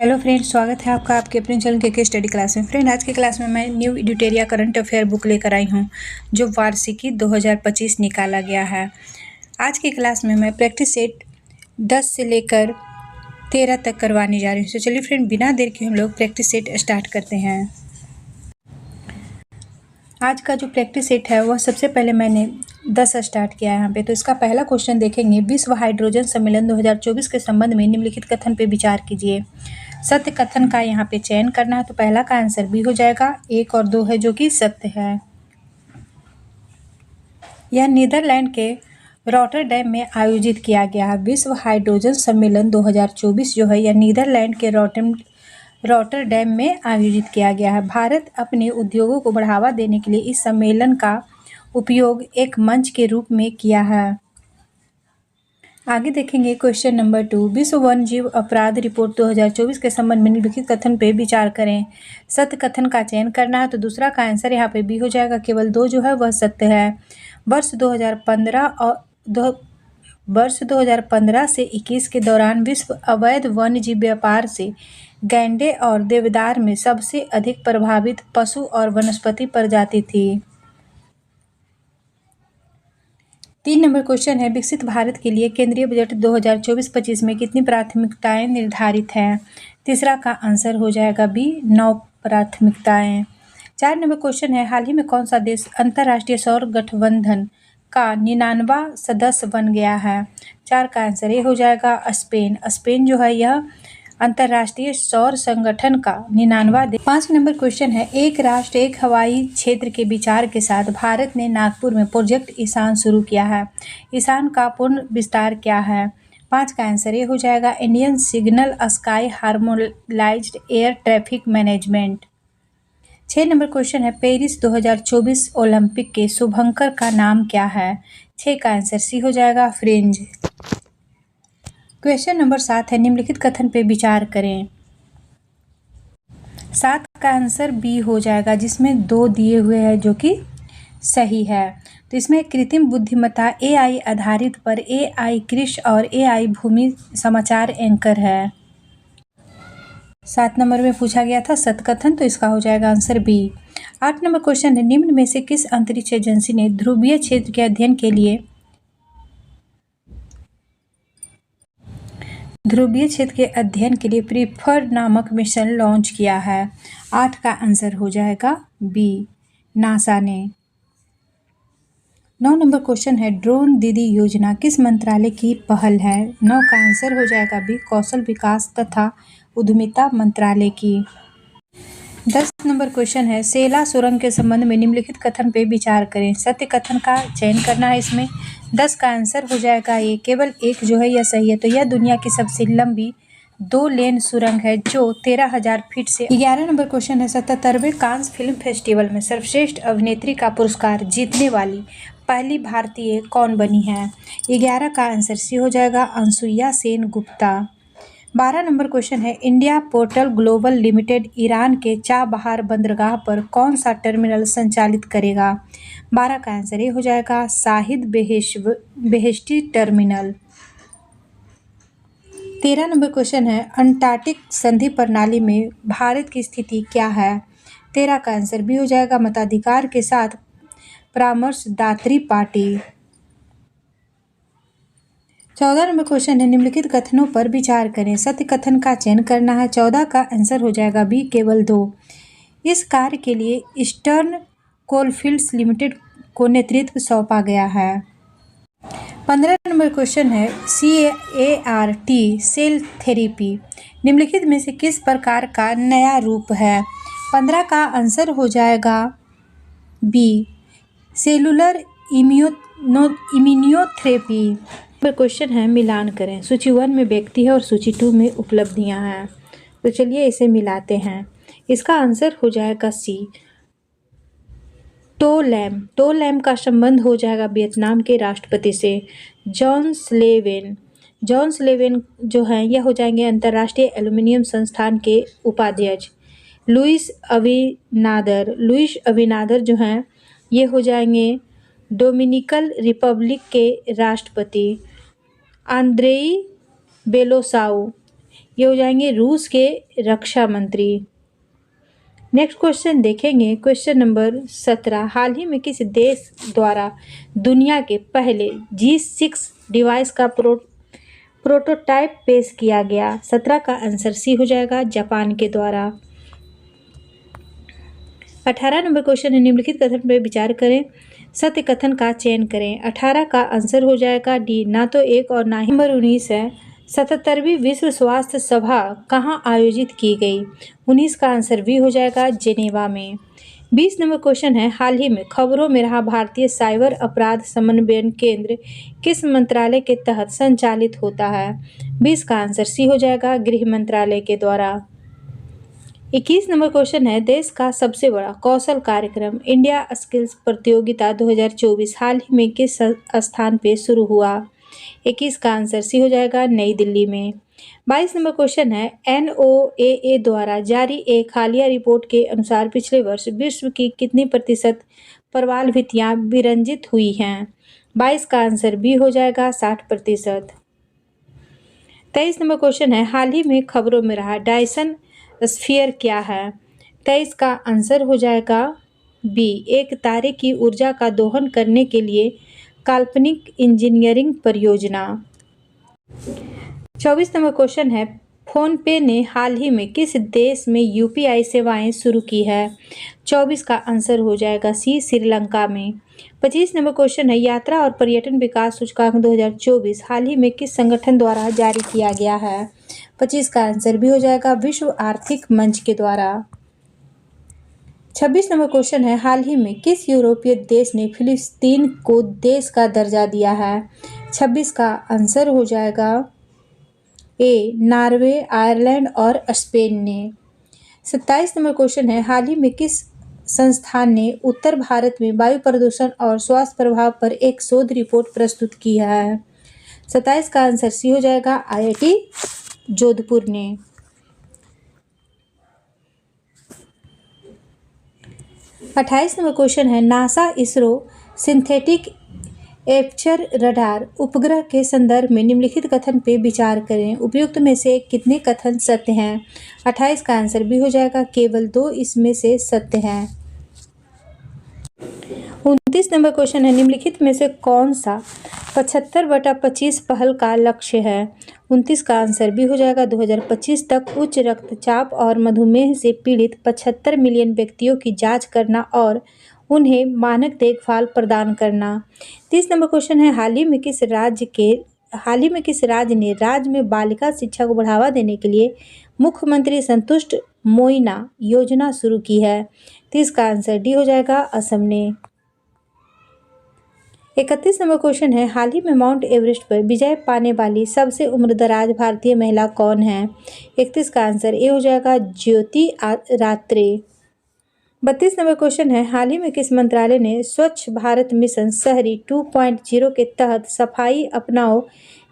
Hello friends, स्वागत है आपका आपके अपने चैनल के स्टडी क्लास में। फ्रेंड, आज की क्लास में मैं न्यू एडिटोरिया करंट अफेयर बुक लेकर आई हूं, जो वार्षिकी 2025 निकाला गया है। आज की क्लास में मैं प्रैक्टिस सेट 10 से लेकर 13 तक करवाने जा रही हूँ। तो चलिए फ्रेंड, बिना देर के हम लोग प्रैक्टिस सेट स्टार्ट करते हैं। आज का जो प्रैक्टिस सेट है वह सबसे पहले मैंने 10 स्टार्ट किया है यहाँ पे। तो इसका पहला क्वेश्चन देखेंगे, विश्व हाइड्रोजन सम्मेलन 2024 के संबंध में निम्नलिखित कथन पे विचार कीजिए। सत्य कथन का यहाँ पे चयन करना है। तो पहला का आंसर बी हो जाएगा, 1 और 2 है जो कि सत्य है। यह नीदरलैंड के रॉटरडैम में आयोजित किया गया है। विश्व हाइड्रोजन सम्मेलन 2024 जो है यह नीदरलैंड के रॉटरडैम में आयोजित किया गया है। भारत अपने उद्योगों को बढ़ावा देने के लिए इस सम्मेलन का उपयोग एक मंच के रूप में किया है। आगे देखेंगे क्वेश्चन नंबर 2, विश्व वन्य जीव अपराध रिपोर्ट 2024 के संबंध में निम्नलिखित कथन पे विचार करें। सत्य कथन का चयन करना है। तो दूसरा का आंसर यहाँ पे बी हो जाएगा, केवल 2 जो है वह सत्य है। वर्ष 2015 से 21 के दौरान विश्व अवैध वन्य जीव व्यापार से गैंडे और देवदार में सबसे अधिक प्रभावित पशु और वनस्पति प्रजाति थी। 3 नंबर क्वेश्चन है, विकसित भारत के लिए केंद्रीय बजट 2024-25 में कितनी प्राथमिकताएं निर्धारित हैं। तीसरा का आंसर हो जाएगा बी, 9 प्राथमिकताएं। 4 नंबर क्वेश्चन है, हाल ही में कौन सा देश अंतर्राष्ट्रीय सौर गठबंधन का 99वां सदस्य बन गया है। 4 का आंसर ये हो जाएगा स्पेन। स्पेन जो है यह अंतर्राष्ट्रीय सौर संगठन का 99वां देश। 5 नंबर क्वेश्चन है, एक राष्ट्र एक हवाई क्षेत्र के विचार के साथ भारत ने नागपुर में प्रोजेक्ट ईशान शुरू किया है। ईशान का पूर्ण विस्तार क्या है। 5 का आंसर ये हो जाएगा, Indian signal sky harmonised air traffic management. 6 number question है, पेरिस 2024 ओलंपिक के शुभंकर का नाम क्या है। 6 का आंसर सी हो जाएगा, फ्रिंज। क्वेश्चन नंबर 7 है, निम्नलिखित कथन पे विचार करें। 7 का आंसर बी हो जाएगा, जिसमें 2 दिए हुए हैं जो कि सही है। तो इसमें कृत्रिम बुद्धिमत्ता AI आधारित पर AI कृषि और AI भूमि समाचार एंकर है। 7 नंबर में पूछा गया था सत्य कथन, तो इसका हो जाएगा आंसर बी। 8 नंबर क्वेश्चन है, निम्न में से किस अंतरिक्ष एजेंसी ने ध्रुवीय क्षेत्र के अध्ययन के लिए प्रीफर्ड नामक मिशन लॉन्च किया है। 8 का आंसर हो जाएगा बी, नासा ने। 9 नंबर क्वेश्चन है, ड्रोन दीदी योजना किस मंत्रालय की पहल है। 9 का आंसर हो जाएगा बी, कौशल विकास तथा उद्यमिता मंत्रालय की। 10 नंबर क्वेश्चन है, सेला सुरंग के संबंध में निम्नलिखित कथन पे विचार करें। सत्य कथन का चयन करना है इसमें। 10 का आंसर हो जाएगा ये, केवल 1 जो है यह सही है। तो यह दुनिया की सबसे लंबी 2 लेन सुरंग है जो 13,000 फीट से। 11 नंबर क्वेश्चन है, 77वें कांस फिल्म फेस्टिवल में सर्वश्रेष्ठ अभिनेत्री का पुरस्कार जीतने वाली पहली भारतीय कौन बनी है। 11 का आंसर सी हो जाएगा, अनसुईया सेन गुप्ता। 12 नंबर क्वेश्चन है, India portal global limited Iran के चाबहार बंदरगाह पर कौन सा टर्मिनल संचालित करेगा। 12 का आंसर ये हो जाएगा, Shahid Beheshti terminal. 13 number question है, अंटार्कटिक संधि प्रणाली में भारत की स्थिति क्या है। 13 का आंसर भी हो जाएगा, मताधिकार के साथ परामर्शदात्री पार्टी। 14 नंबर क्वेश्चन है, निम्नलिखित कथनों पर विचार करें। सत्य कथन का चयन करना है। 14 का आंसर हो जाएगा बी, केवल 2। इस कार्य के लिए ईस्टर्न कोलफील्ड्स लिमिटेड को नेतृत्व सौंपा गया है। 15 नंबर क्वेश्चन है, CAR-T सेल थेरेपी निम्नलिखित में से किस प्रकार का नया रूप है। 15 का आंसर हो जाएगा बी, सेलुलर इम्यूनोथेरेपी। क्वेश्चन है, मिलान करें। सूची 1 में व्यक्ति है और सूची 2 में उपलब्धियां हैं। तो चलिए इसे मिलाते हैं। इसका आंसर हो जाएगा सी, टो लैम का संबंध हो जाएगा वियतनाम के राष्ट्रपति से, जॉन स्लेवेन जो हैं यह हो जाएंगे अंतर्राष्ट्रीय एल्यूमिनियम संस्थान के उपाध्यक्ष। लुइस अविनादर जो हैं ये हो जाएंगे डोमिनिकन रिपब्लिक के राष्ट्रपति। आंद्रेई बेलोसाउ ये हो जाएंगे रूस के रक्षा मंत्री। नेक्स्ट क्वेश्चन देखेंगे, क्वेश्चन नंबर 17। हाल ही में किस देश द्वारा दुनिया के पहले G6 डिवाइस का प्रोटोटाइप पेश किया गया? 17 का आंसर सी हो जाएगा, जापान के द्वारा। 18 नंबर क्वेश्चन है, निम्नलिखित कथन पर विचार करें, सत्य कथन का चयन करें। 18 का आंसर हो जाएगा डी, ना तो एक और ना ही। नंबर 19 है, 77वीं विश्व स्वास्थ्य सभा कहाँ आयोजित की गई? 19 का आंसर भी हो जाएगा, जेनेवा में। 20 नंबर क्वेश्चन है, हाल ही में खबरों में रहा भारतीय साइबर अपराध समन्वयन केंद्र किस मंत्रालय के तहत संचालित होता है? 20 का आंसर सी हो जाएगा, गृह मंत्रालय के द्वारा। 21 नंबर क्वेश्चन है, देश का सबसे बड़ा कौशल कार्यक्रम इंडिया स्किल्स प्रतियोगिता 2024 हाल ही में किस स्थान पे शुरू हुआ? 21 का आंसर सी हो जाएगा, नई दिल्ली में। 22 नंबर क्वेश्चन है, NOAA द्वारा जारी एक हालिया रिपोर्ट के अनुसार पिछले वर्ष विश्व की कितनी प्रतिशत प्रवाल भित्तियां विरंजित हुई हैं? 22 का आंसर बी हो जाएगा, 60%। 23 नंबर क्वेश्चन है, हाल ही में खबरों में रहा डायसन स्फीयर क्या है? 23 का आंसर हो जाएगा बी, एक तारे की ऊर्जा का दोहन करने के लिए काल्पनिक इंजीनियरिंग परियोजना। 24 नंबर क्वेश्चन है, फोन पे ने हाल ही में किस देश में UPI सेवाएं शुरू की है? 24 का आंसर हो जाएगा सी, श्रीलंका में। 25 नंबर क्वेश्चन है, यात्रा और पर्यटन विकास सूचकांक 2024 हाल ही में किस संगठन द्वारा जारी किया गया है? 25 का आंसर भी हो जाएगा, विश्व आर्थिक मंच के द्वारा। 26 नंबर क्वेश्चन है, हाल ही में किस यूरोपीय देश ने फिलिस्तीन को देश का दर्जा दिया है? 26 का आंसर हो जाएगा ए, नॉर्वे, आयरलैंड और स्पेन ने। 27 नंबर क्वेश्चन है, हाल ही में किस संस्थान ने उत्तर भारत में वायु प्रदूषण और स्वास्थ्य प्रभाव पर एक शोध रिपोर्ट प्रस्तुत की है? 27 का आंसर सी हो जाएगा, IIT जोधपुर ने। 28 नंबर क्वेश्चन है, NASA ISRO synthetic aperture radar उपग्रह के संदर्भ में निम्नलिखित कथन पे विचार करें, उपयुक्त में से कितने कथन सत्य हैं? 28 का आंसर भी हो जाएगा, केवल 2 इसमें से सत्य हैं। 29 नंबर क्वेश्चन है, निम्नलिखित में से कौन सा 75/25 पहल का लक्ष्य है? 29 का आंसर भी हो जाएगा, 2025 तक उच्च रक्तचाप और मधुमेह से पीड़ित 75 मिलियन व्यक्तियों की जांच करना और उन्हें मानक देखभाल प्रदान करना। 30 नंबर क्वेश्चन है, हाल ही में किस राज्य ने राज्य में बालिका शिक्षा को बढ़ावा देने के लिए मुख्यमंत्री संतुष्ट मोइना योजना शुरू की है? 30 का आंसर डी हो जाएगा, असम ने। 31 नंबर क्वेश्चन है, हाल ही में माउंट एवरेस्ट पर विजय पाने वाली सबसे उम्रदराज भारतीय महिला कौन है? 31 का आंसर ए हो जाएगा, ज्योति रात्रे। 32 नंबर क्वेश्चन है, हाल ही में किस मंत्रालय ने स्वच्छ भारत मिशन शहरी 2.0 के तहत सफाई अपनाओ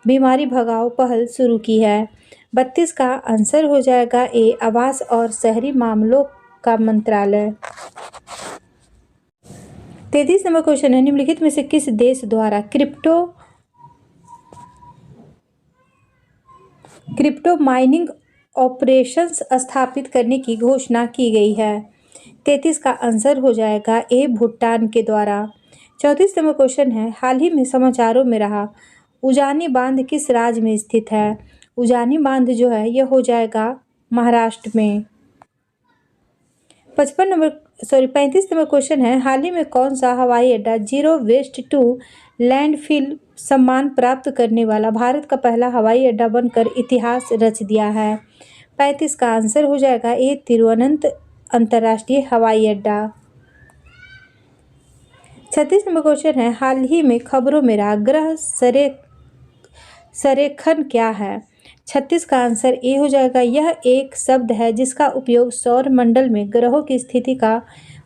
बीमारी भगाओ पहल शुरू की है? 32 का आंसर हो जाएगा ए, आवास और शहरी मामलों का मंत्रालय। 33 नंबर क्वेश्चन है, निम्नलिखित में से किस देश द्वारा क्रिप्टो माइनिंग ऑपरेशंस स्थापित करने की घोषणा की गई है? 33 का आंसर हो जाएगा ए, भूटान के द्वारा। 34 नंबर क्वेश्चन है, हाल ही में समाचारों में रहा उजानी बांध किस राज्य में स्थित है? उजानी बांध जो है यह हो जाएगा महाराष्ट्र में। 35 नंबर क्वेश्चन है, हाल ही में कौन सा हवाई अड्डा जीरो वेस्ट टू लैंडफिल सम्मान प्राप्त करने वाला भारत का पहला हवाई अड्डा बनकर इतिहास रच दिया है? 35 का आंसर हो जाएगा ए, तिरुवनंत अंतर्राष्ट्रीय हवाई अड्डा। 36 नंबर क्वेश्चन है, हाल ही में खबरों में रहा ग्रह संरेखन क्या है? 36 का आंसर ए हो जाएगा, यह एक शब्द है जिसका उपयोग सौर मंडल में ग्रहों की स्थिति का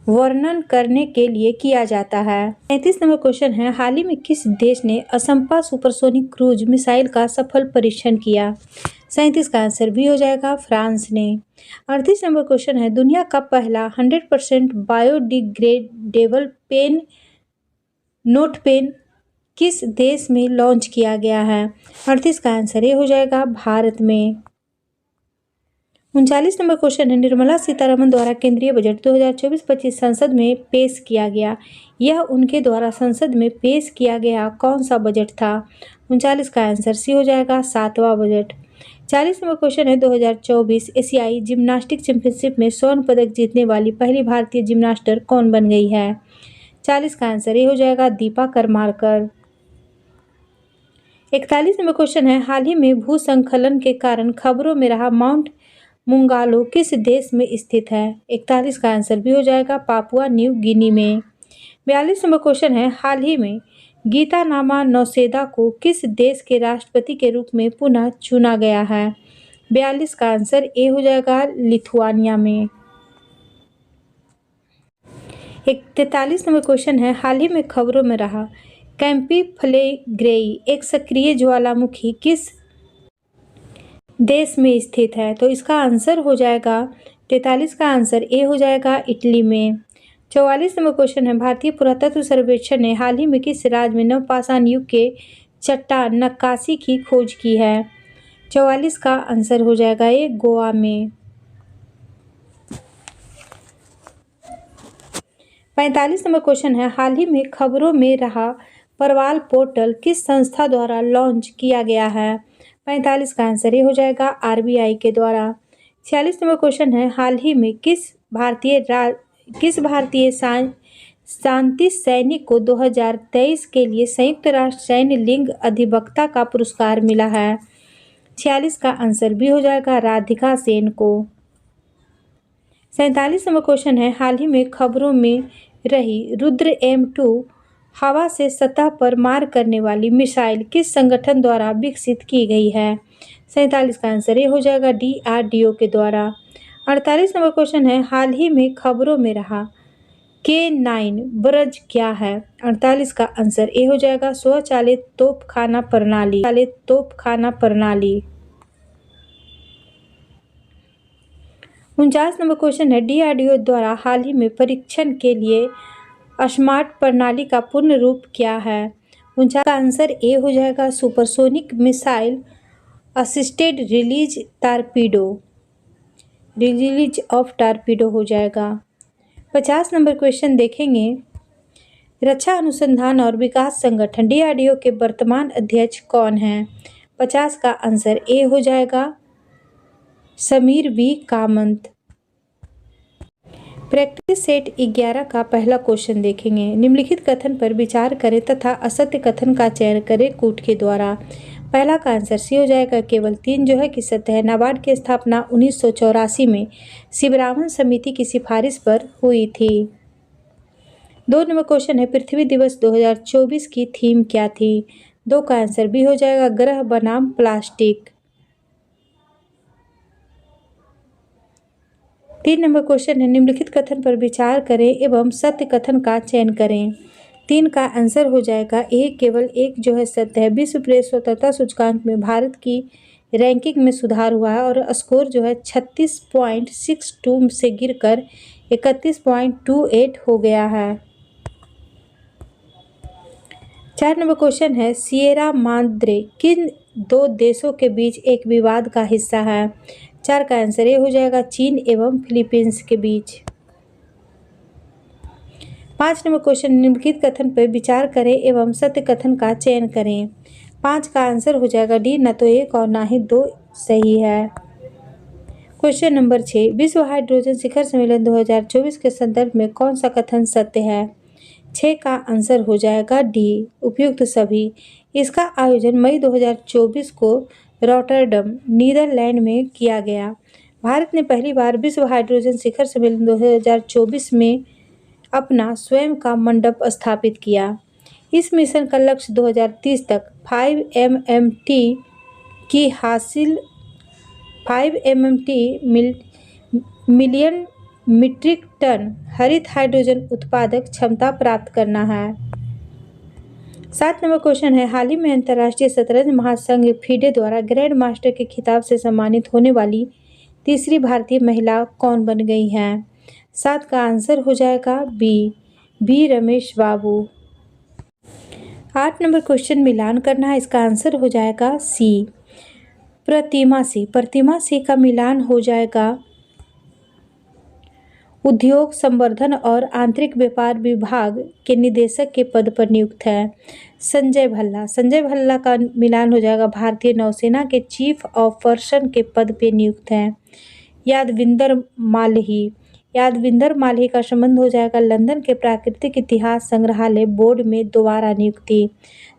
वर्णन करने के लिए किया जाता है। 37 नंबर क्वेश्चन है, हाल ही में किस देश ने असंपा सुपरसोनिक क्रूज मिसाइल का सफल परीक्षण किया? 37 का आंसर भी हो जाएगा, फ्रांस ने। 38 नंबर क्वेश्चन है, दुनिया का पहला 100% बायोडिग्रेडेबल नोट पेन किस देश में लॉन्च किया गया है? 38 का आंसर ये हो जाएगा, भारत में। 39 नंबर क्वेश्चन है, निर्मला सीतारमण द्वारा केंद्रीय बजट 2024-25 संसद में पेश किया गया। यह उनके द्वारा संसद में पेश किया गया कौन सा बजट था? 39 का आंसर सी हो जाएगा 7वां बजट। 40 नंबर क्वेश्चन है, 2024 एशियाई जिम्नास्टिक चैंपियनशिप में स्वर्ण पदक जीतने वाली पहली भारतीय जिम्नास्टर कौन बन गई है? 40 का आंसर ये हो जाएगा दीपा करमारकर। 41 नंबर क्वेश्चन है, हाल ही में भूस्खलन के कारण खबरों में रहा माउंट मुंगालो किस देश में स्थित है? 41 का आंसर भी हो जाएगा पापुआ न्यू गिनी में। 42 नंबर क्वेश्चन है, हाल ही में गीतानामा नौसेदा को किस देश के राष्ट्रपति के रूप में पुनः चुना गया है? 42 का आंसर ए हो जाएगा लिथुआनिया में। 43 नंबर क्वेश्चन है, हाल ही में खबरों में रहा कैंपीफ्लेग्रेई एक सक्रिय ज्वालामुखी किस देश में स्थित है? तो इसका आंसर हो जाएगा 43 का आंसर ए हो जाएगा इटली में। 44 नंबर क्वेश्चन है, भारतीय पुरातत्व सर्वेक्षण ने हाल ही में किस राज्य में नवपाषाण युग के चट्टान नक्काशी की खोज की है? 44 का आंसर हो जाएगा ये गोवा में। 45 नंबर क्वेश्चन है, हाल ही में खबरों में रहा परवाल पोर्टल किस संस्था द्वारा लॉन्च किया गया है? 45 का आंसर ये हो जाएगा आरबीआई के द्वारा। 46 नंबर क्वेश्चन है, हाल ही में किस भारतीय शांति सैनिक को 2023 के लिए संयुक्त राष्ट्र सैन्य लिंग अधिवक्ता का पुरस्कार मिला है? 46 का आंसर भी हो जाएगा राधिका सेन को। 47 नंबर क्वेश्चन है, हाल ही में खबरों में रही रुद्र M2 हवा से सतह पर मार करने वाली मिसाइल किस संगठन द्वारा विकसित की गई है? 47 का आंसर ये हो जाएगा DRDO के द्वारा। 48 नंबर क्वेश्चन है, हाल ही में खबरों में रहा K9 ब्रज क्या है? 48 का आंसर ए हो जाएगा स्वचालित तोपखाना प्रणाली। 49 नंबर क्वेश्चन है, DRDO द्वारा हाल ही में परीक्षण के लिए स्मार्ट प्रणाली का पूर्ण रूप क्या है? 49 का आंसर ए हो जाएगा supersonic missile assisted release of torpedo हो जाएगा। 50 नंबर क्वेश्चन देखेंगे, रक्षा अनुसंधान और विकास संगठन DRDO के वर्तमान अध्यक्ष कौन हैं? 50 का आंसर ए हो जाएगा Sameer V Kamat. Practice set 11 का पहला क्वेश्चन देखेंगे, निम्नलिखित कथन पर विचार करें तथा असत्य कथन का चयन करें कूट के द्वारा। पहला का आंसर सी हो जाएगा केवल 3 जो है कि सत्य है। नाबार्ड की स्थापना 1984 में शिवरामन समिति की सिफारिश पर हुई थी। 2 नंबर क्वेश्चन है, पृथ्वी दिवस 2024 की थीम क्या थी? 2 का आंसर भी हो जाएगा ग्रह बनाम प्लास्टिक। 3 नंबर क्वेश्चन है, निम्नलिखित कथन पर विचार करें एवं सत्य कथन का चयन करें। 3 का आंसर हो जाएगा ए केवल 1 जो है सत्य है। विश्व प्रेस स्वतंत्रता सूचकांक में भारत की रैंकिंग में सुधार हुआ है और स्कोर जो है 36.62 से गिरकर 31.28 हो गया है। 4 नंबर क्वेश्चन है, सिएरा माद्रे किन 2 देशों के बीच एक विवाद का हिस्सा है? 4 का आंसर ये हो जाएगा चीन एवं फिलीपींस के बीच। 5 नंबर क्वेश्चन, निम्नलिखित कथन पर विचार करें एवं सत्य कथन का चयन करें। 5 का आंसर हो जाएगा डी, न तो 1 और ना ही 2 सही है। क्वेश्चन नंबर 6, विश्व हाइड्रोजन शिखर सम्मेलन 2024 के संदर्भ में कौन सा कथन सत्य है? 6 का आंसर हो जाएगा डी, उपयुक्त सभी। इसका आयोजन मई 2024 को रॉटरडम नीदरलैंड में किया गया। भारत ने पहली बार विश्व हाइड्रोजन शिखर सम्मेलन 2024 में अपना स्वयं का मंडप स्थापित किया। इस मिशन का लक्ष्य 2030 तक 5 मिलियन मीट्रिक टन हरित हाइड्रोजन उत्पादक क्षमता प्राप्त करना है। 7 नंबर क्वेश्चन है, हाल ही में अंतर्राष्ट्रीय शतरंज महासंघ FIDE द्वारा ग्रैंड मास्टर के खिताब से सम्मानित होने वाली तीसरी भारतीय महिला कौन बन गई हैं? 7 का आंसर हो जाएगा बी रमेश बाबू। 8 नंबर क्वेश्चन मिलान करना है, इसका आंसर हो जाएगा सी। प्रतिमा सी का मिलान हो जाएगा उद्योग संवर्धन और आंतरिक व्यापार विभाग के निदेशक के पद पर नियुक्त है। संजय भल्ला का मिलान हो जाएगा भारतीय नौसेना के चीफ ऑफ पर्सन के पद पे नियुक्त है। यादविंदर माल्ही का संबंध हो जाएगा लंदन के प्राकृतिक इतिहास संग्रहालय बोर्ड में दोबारा नियुक्ति।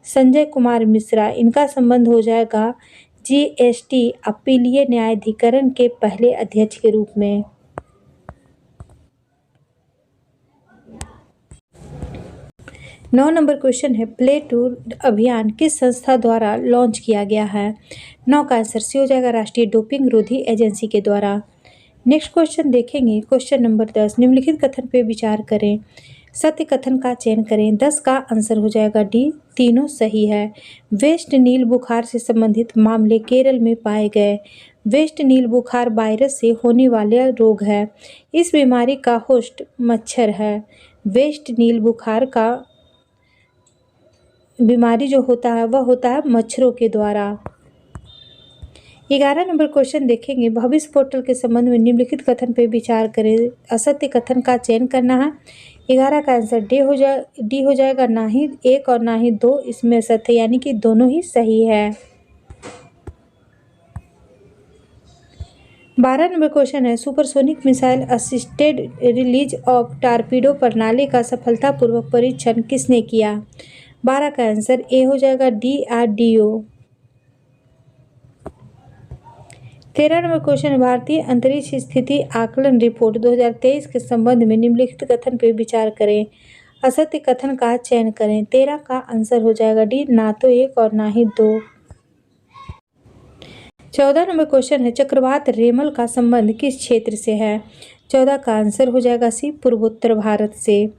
संजय कुमार मिश्रा, इनका संबंध हो जाएगा जीएसटी अपीलीय न्यायाधिकरण के पहले अध्यक्ष के रूप में। नौ नंबर क्वेश्चन है, प्ले टूर अभियान किस संस्था द्वारा लॉन्च किया गया है? 9 का आंसर सी हो जाएगा राष्ट्रीय डोपिंग रोधी एजेंसी के द्वारा। नेक्स्ट क्वेश्चन देखेंगे, क्वेश्चन नंबर 10, निम्नलिखित कथन पे विचार करें, सत्य कथन का चयन करें। 10 का आंसर हो जाएगा डी, तीनों सही है। वेस्ट नील बुखार से संबंधित मामले केरल में पाए गए। वेस्ट नील बुखार वायरस से होने वाला रोग है। इस बीमारी का होस्ट मच्छर है। वेस्ट नील बुखार का बीमारी जो होता है वह होता है मच्छरों के द्वारा। 11 नंबर क्वेश्चन देखेंगे, भविष्य पोर्टल के संबंध में निम्नलिखित कथन पे विचार करें। असत्य कथन का चयन करना है। 11 का आंसर डी हो जाएगा, ना ही 1 और ना ही 2 इसमें असत्य, यानी कि दोनों ही सही है। 12 नंबर क्वेश्चन है, supersonic missile assisted release of torpedo प्रणाली का सफलतापूर्वक परीक्षण किसने किया? 12 का आंसर ए हो जाएगा, DRDO। 13 नंबर क्वेश्चन है, भारतीय अंतरिक्ष स्थिति आकलन रिपोर्ट 2023 के संबंध में निम्नलिखित कथन पर विचार करें। असत्य कथन का चयन करें। 13 का आंसर हो जाएगा डी, ना तो 1 और ना ही 2। 14 नंबर क्वेश्चन है, चक्रवात रेमल का संबंध किस क्षेत्र से है? 14 का आंसर हो जाएगा सी, पूर्वोत्तर भारत से।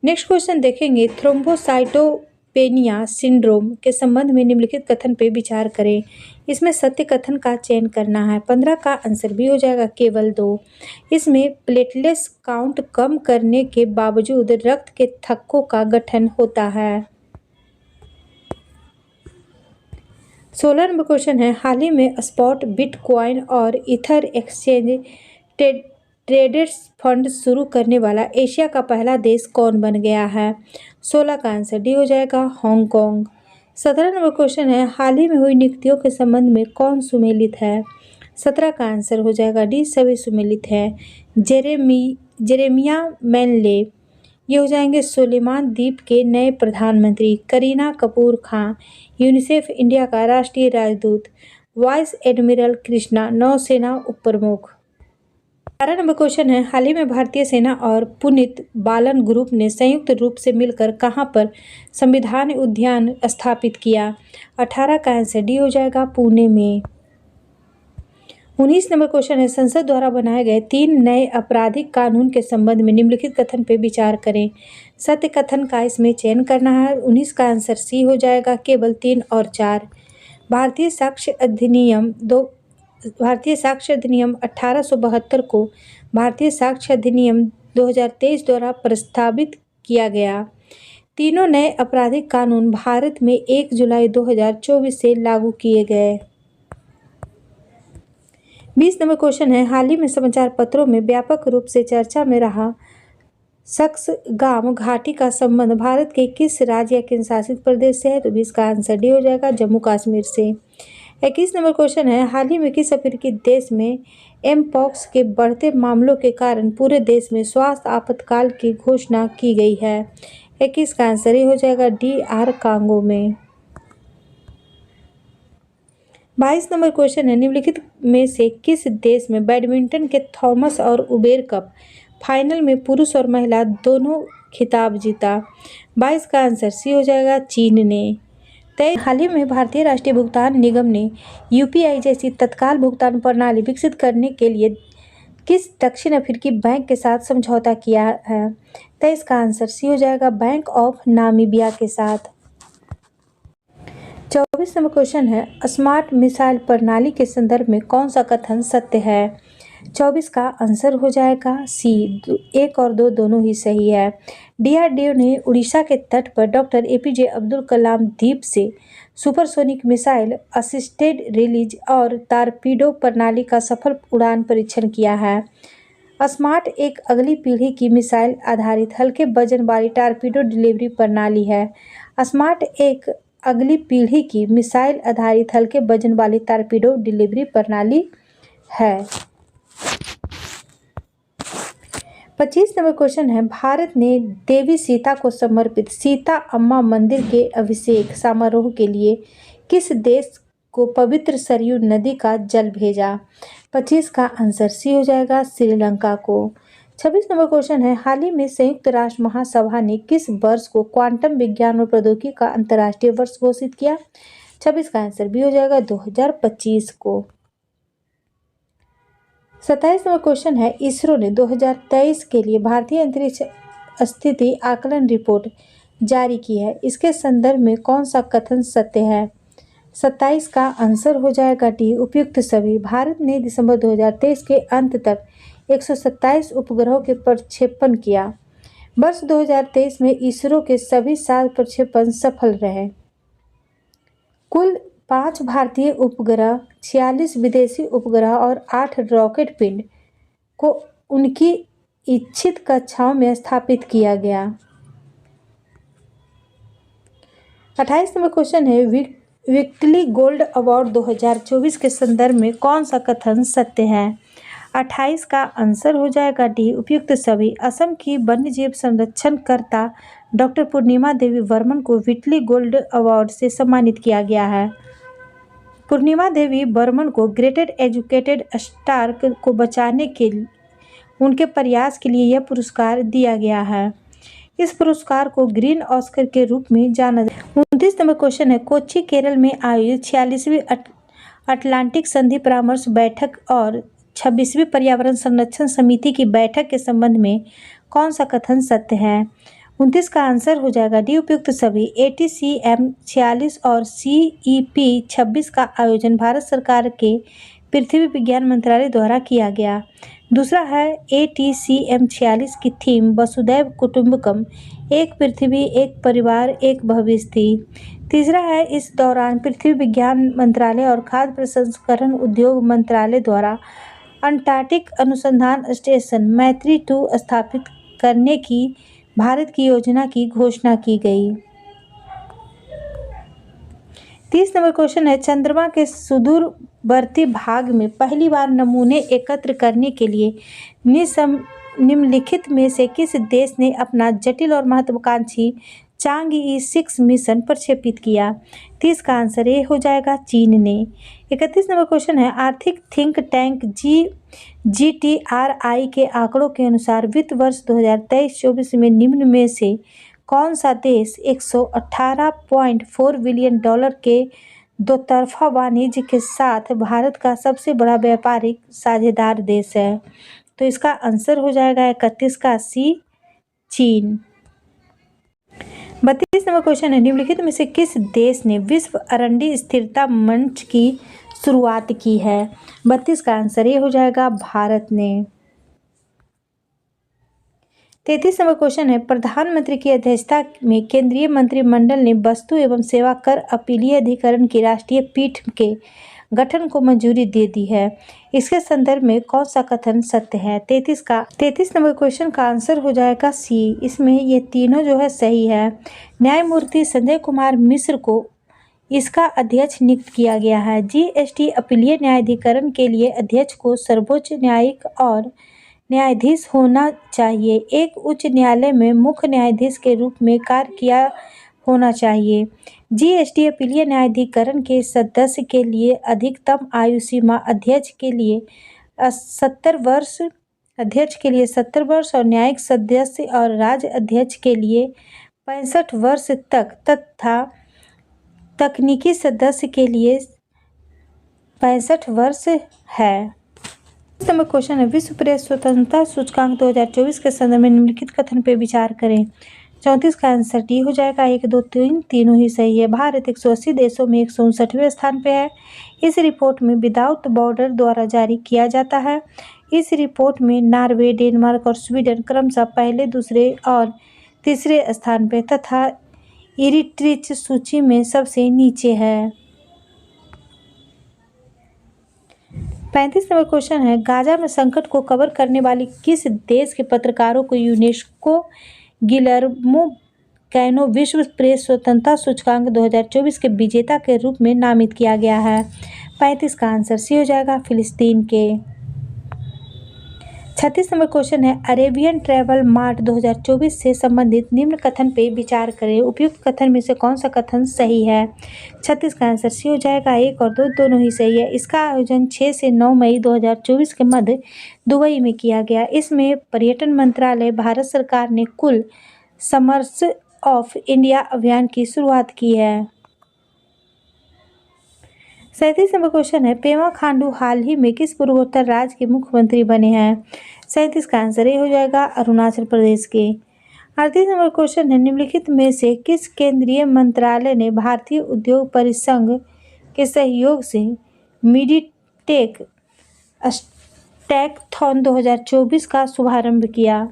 नेक्स्ट क्वेश्चन देखेंगे, थ्रोम्बोसाइटोपेनिया सिंड्रोम के संबंध में निम्नलिखित कथन पे विचार करें। इसमें सत्य कथन का चयन करना है। 15 का आंसर भी हो जाएगा केवल 2। इसमें प्लेटलेट्स काउंट कम करने के बावजूद रक्त के थक्कों का गठन होता है। 16 नंबर क्वेश्चन है, हाल ही में स्पॉट बिटकॉइन और इथर एक्सचेंज ट्रेडेड फंड शुरू करने वाला एशिया का पहला देश कौन बन गया है? 16 का आंसर डी हो जाएगा, हांगकांग। 17 नंबर क्वेश्चन है, हाल ही में हुई नियुक्तियों के संबंध में कौन सुमेलित है? 17 का आंसर हो जाएगा डी, सभी सुमेलित है। जेरेमिया मैनले, ये हो जाएंगे सोलेमान द्वीप के नए प्रधानमंत्री। करीना कपूर खां, यूनिसेफ इंडिया का राष्ट्रीय राजदूत। वाइस एडमिरल कृष्णा, नौसेना उप प्रमुख। 18 नंबर क्वेश्चन है, हाल ही में भारतीय सेना और पुनीत बालन ग्रुप ने संयुक्त रूप से मिलकर कहां पर संविधान उद्यान स्थापित किया? 18 का आंसर डी हो जाएगा, पुणे में। 19 नंबर क्वेश्चन है, संसद द्वारा बनाए गए 3 नए आपराधिक कानून के संबंध में निम्नलिखित कथन पर विचार करें। सत्य कथन का इसमें चयन करना है। 19 का आंसर सी हो जाएगा, केवल 3 और 4। भारतीय साक्ष्य अधिनियम 1872 को भारतीय साक्ष्य अधिनियम 2023 द्वारा प्रस्तावित किया गया। तीनों नए आपराधिक कानून भारत में 1 जुलाई 2024 से लागू किए गए। 20 नंबर क्वेश्चन है, हाल ही में समाचार पत्रों में व्यापक रूप से चर्चा में रहा सक्सगाम घाटी का संबंध भारत के किस राज्य या केंद्र शासित प्रदेश से है? तो 20 का आंसर डी हो जाएगा, जम्मू कश्मीर से। 21 नंबर क्वेश्चन है, हाल ही में किस अफ्रीकी देश में एमपॉक्स के बढ़ते मामलों के कारण पूरे देश में स्वास्थ्य आपातकाल की घोषणा की गई है? 21 का आंसर ही हो जाएगा, DR कांगो में। 22 नंबर क्वेश्चन है, निम्नलिखित में से किस देश में बैडमिंटन के थॉमस और उबेर कप फाइनल में पुरुष और महिला दोनों खिताब जीता? 22 का आंसर सी हो जाएगा, चीन ने। हाल ही में भारतीय राष्ट्रीय भुगतान निगम ने UPI जैसी तत्काल भुगतान प्रणाली विकसित करने के लिए किस दक्षिण अफ्रीकी बैंक के साथ समझौता किया है? तो इसका आंसर सी हो जाएगा, बैंक ऑफ नामीबिया के साथ। 24 नंबर क्वेश्चन है, स्मार्ट मिसाइल प्रणाली के संदर्भ में कौन सा कथन सत्य है? 24 का आंसर हो जाएगा सी, 1 और 2 दोनों ही सही है। डीआरडीओ ने उड़ीसा के तट पर डॉक्टर एपीजे अब्दुल कलाम द्वीप से सुपरसोनिक मिसाइल असिस्टेड रिलीज और टारपीडो प्रणाली का सफल उड़ान परीक्षण किया है। स्मार्ट एक अगली पीढ़ी की मिसाइल आधारित हल्के वजन वाली टारपीडो डिलीवरी प्रणाली है। स्मार्ट एक अगली पीढ़ी की मिसाइल आधारित हल्के वजन वाली टारपीडो डिलीवरी प्रणाली है। 25 नंबर क्वेश्चन है, भारत ने देवी सीता को समर्पित सीता अम्मा मंदिर के अभिषेक समारोह के लिए किस देश को पवित्र सरयू नदी का जल भेजा? 25 का आंसर सी हो जाएगा, श्रीलंका को। 26 नंबर क्वेश्चन है, हाल ही में संयुक्त राष्ट्र महासभा ने किस वर्ष को क्वांटम विज्ञान और प्रौद्योगिकी का अंतर्राष्ट्रीय वर्ष घोषित किया? 26 का आंसर भी हो जाएगा 2025 को। 27 नंबर क्वेश्चन है, इसरो ने 2023 के लिए भारतीय अंतरिक्ष स्थिति आकलन रिपोर्ट जारी की है। इसके संदर्भ में कौन सा कथन सत्य है? 27 का आंसर हो जाएगा डी, उपयुक्त सभी। भारत ने दिसंबर 2023 के अंत तक 127 उपग्रहों के प्रक्षेपण किया। वर्ष 2023 में इसरो के सभी 7 प्रक्षेपण सफल रहे। कुल 5 भारतीय उपग्रह, 46 विदेशी उपग्रह और 8 रॉकेट पिंड को उनकी इच्छित कक्षाओं में स्थापित किया गया। 28 नंबर क्वेश्चन है, विक्टरी गोल्ड अवार्ड 2024 के संदर्भ में कौन सा कथन सत्य है? 28 का आंसर हो जाएगा डी, उपयुक्त सभी। असम की वन्यजीव संरक्षणकर्ता डॉक्टर पूर्णिमा देवी वर्मन को विक्टरी गोल्ड अवार्ड से सम्मानित किया गया है। पूर्णिमा देवी बर्मन को ग्रेटेड एजुकेटेड स्टार्क को बचाने के उनके प्रयास के लिए यह पुरस्कार दिया गया है। इस पुरस्कार को ग्रीन ऑस्कर के रूप में जाना जाता है। 29 नंबर क्वेश्चन है, कोच्चि केरल में आयोजित 46वीं अटलांटिक संधि परामर्श बैठक और 26वीं पर्यावरण संरक्षण समिति की बैठक के संबंध में कौन सा कथन सत्य है? 29 का आंसर हो जाएगा डी, उपयुक्त सभी। ATCM 46 और CEP 26 का आयोजन भारत सरकार के पृथ्वी विज्ञान मंत्रालय द्वारा किया गया। दूसरा है ATCM 46 की थीम वसुधैव कुटुंबकम, एक पृथ्वी एक परिवार एक भविष्य थी। तीसरा है, इस दौरान पृथ्वी विज्ञान मंत्रालय और खाद्य प्रसंस्करण उद्योग मंत्रालय द्वारा अंटार्कटिक अनुसंधान स्टेशन मैत्री-2 स्थापित करने की भारत की योजना की घोषणा की गई। 30 नंबर क्वेश्चन है, चंद्रमा के सुदूरवर्ती भाग में पहली बार नमूने एकत्र करने के लिए निम्नलिखित में से किस देश ने अपना जटिल और महत्वाकांक्षी चांगई 6 मिशन प्रक्षेपित किया? 30 का आंसर ए हो जाएगा, चीन ने। 31 नंबर क्वेश्चन है, आर्थिक थिंक टैंक GTRI के आंकड़ों के अनुसार वित्त वर्ष 2023-24 में निम्न में से कौन सा देश $118.4 बिलियन के दोतरफा वाणिज्य के साथ भारत का सबसे बड़ा व्यापारिक साझेदार देश है? तो इसका आंसर हो जाएगा 31 का सी, चीन। 32 नंबर क्वेश्चन है, निम्नलिखित में से किस देश ने विश्व अरंडी स्थिरता मंच की शुरुआत की है? 32 का आंसर ये हो जाएगा, भारत ने। 33 नंबर क्वेश्चन है, प्रधानमंत्री की अध्यक्षता में केंद्रीय मंत्रिमंडल ने वस्तु एवं सेवा कर अपीलीय अधिकरण की राष्ट्रीय पीठ के गठन को मंजूरी दे दी है। इसके संदर्भ में कौन सा कथन सत्य है? 33 नंबर क्वेश्चन का आंसर हो जाएगा सी। इसमें ये तीनों जो है सही है। न्यायमूर्ति संजय कुमार मिश्र को इसका अध्यक्ष नियुक्त किया गया है। GST अपीलीय न्यायाधिकरण के लिए अध्यक्ष को सर्वोच्च न्यायिक और न्यायाधीश होना चाहिए। एक उच्च न्यायालय में मुख्य न्यायाधीश के रूप में कार्य किया होना चाहिए। GST अपीलीय न्यायाधिकरण के सदस्य के लिए अधिकतम आयु सीमा अध्यक्ष के लिए 70 वर्ष और न्यायिक सदस्य और राज्य अध्यक्ष के लिए 65 वर्ष तक तथा तकनीकी सदस्य के लिए 65 वर्ष है। नंबर क्वेश्चन है, विश्व प्रेस स्वतंत्रता सूचकांक 2024 के संदर्भ में निम्नलिखित कथन पर विचार करें। 34 का आंसर डी हो जाएगा। 1, 2, 3 तीनों ही सही है। भारत 180 देशों में 159वें स्थान पे है। इस रिपोर्ट में विदाउट बॉर्डर द्वारा जारी किया जाता है। इस रिपोर्ट में नॉर्वे, डेनमार्क और स्वीडन क्रमशः पहले, दूसरे और तीसरे स्थान पर तथा इरिट्रिच सूची में सबसे नीचे है। 35 नंबर क्वेश्चन है, गाजा में संकट को कवर करने वाली किस देश के पत्रकारों को यूनेस्को गिलर्मो कैनो विश्व प्रेस स्वतंत्रता सूचकांक 2024 के विजेता के रूप में नामित किया गया है? 35 का आंसर सी हो जाएगा, फिलिस्तीन के। 36 नंबर क्वेश्चन है, अरेबियन ट्रैवल मार्ट 2024 से संबंधित निम्न कथन पे विचार करें। उपयुक्त कथन में से कौन सा कथन सही है? 36 का आंसर सी हो जाएगा, 1 और 2 दोनों ही सही है। इसका आयोजन 6 से 9 मई 2024 के मध्य दुबई में किया गया। इसमें पर्यटन मंत्रालय, भारत सरकार ने कुल समर्स ऑफ इंडिया अभियान की शुरुआत की है। 37 नंबर क्वेश्चन है, पेमा खांडू हाल ही में किस पूर्वोत्तर राज्य के मुख्यमंत्री बने हैं? 37 का आंसर ये हो जाएगा, अरुणाचल प्रदेश के। 38 नंबर क्वेश्चन है, निम्नलिखित में से किस केंद्रीय मंत्रालय ने भारतीय उद्योग परिसंघ के सहयोग से मिडीटेक स्टैकथॉन 2024 का शुभारंभ किया?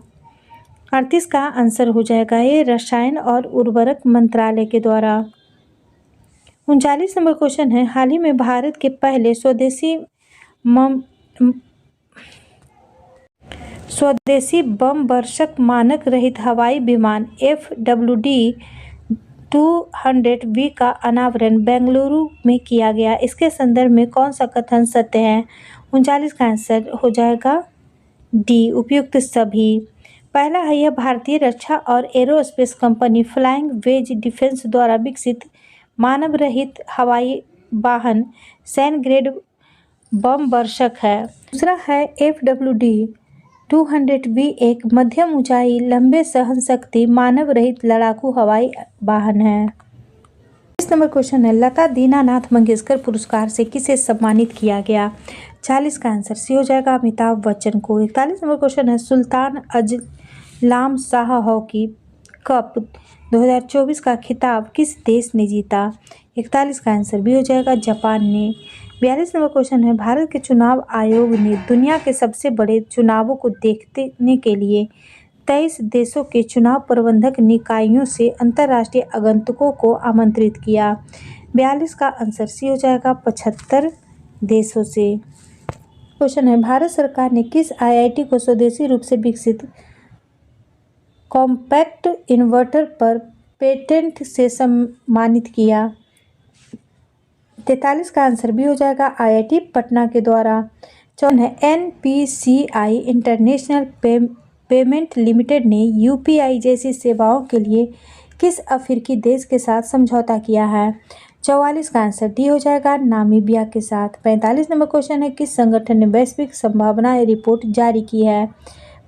38 का आंसर हो जाएगा ये रसायन और उर्वरक मंत्रालय के द्वारा। 39 नंबर क्वेश्चन है, हाल ही में भारत के पहले स्वदेशी बम वर्षक मानक रहित हवाई विमान FWD-200V का अनावरण बेंगलुरु में किया गया। इसके संदर्भ में कौन सा कथन सत्य है? 39 का आंसर हो जाएगा डी, उपयुक्त सभी। पहला है, यह भारतीय रक्षा और aerospace company Flying Wedge Defence द्वारा विकसित मानव रहित हवाई वाहन सैन्य ग्रेड बम वर्षक है। दूसरा है, FWD-200V एक मध्यम ऊंचाई, लंबे सहन शक्ति मानव रहित लड़ाकू हवाई वाहन है। इस नंबर क्वेश्चन है, लता दीनानाथ मंगेशकर पुरस्कार से किसे सम्मानित किया गया? 40 का आंसर सी हो जाएगा, अमिताभ बच्चन को। 41 नंबर क्वेश्चन है, सुल्तान अजलाम शाह हॉकी कप 2024 का खिताब किस देश ने जीता? 41 का आंसर भी हो जाएगा, जापान ने। 42 नंबर क्वेश्चन है, भारत के चुनाव आयोग ने दुनिया के सबसे बड़े चुनावों को देखने के लिए 23 देशों के चुनाव प्रबंधक निकायों से अंतर्राष्ट्रीय आगंतुकों को आमंत्रित किया। 42 का आंसर सी हो जाएगा, 75 देशों से। क्वेश्चन है, भारत सरकार ने किस IIT को स्वदेशी रूप से विकसित कॉम्पैक्ट इन्वर्टर पर पेटेंट से सम्मानित किया? 43 का आंसर भी हो जाएगा, IIT पटना के द्वारा। 54 है, NPCI इंटरनेशनल पेमेंट लिमिटेड ने UPI जैसी सेवाओं के लिए किस अफ्रीकी देश के साथ समझौता किया है? 44 का आंसर डी हो जाएगा, नामीबिया के साथ। 45 नंबर क्वेश्चन है, किस संगठन ने वैश्विक संभावना रिपोर्ट जारी की है?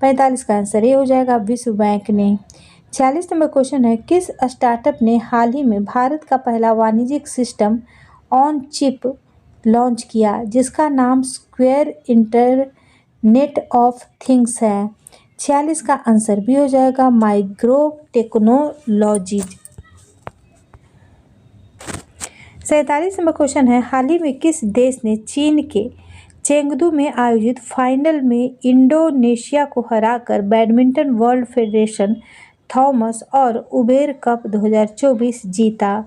45 का आंसर ये हो जाएगा, विश्व बैंक ने। 46 नंबर क्वेश्चन है, किस स्टार्टअप ने हाल ही में भारत का पहला वाणिज्यिक सिस्टम ऑन चिप लॉन्च किया, जिसका नाम स्क्वायर इंटरनेट ऑफ थिंग्स है? 46 का आंसर भी हो जाएगा, माइक्रो टेक्नोलॉजीज। 47 नंबर क्वेश्चन है, हाल ही में किस देश ने चीन के चेंगदू में आयोजित फाइनल में इंडोनेशिया को हराकर बैडमिंटन वर्ल्ड फेडरेशन थॉमस और उबेर कप 2024 जीता?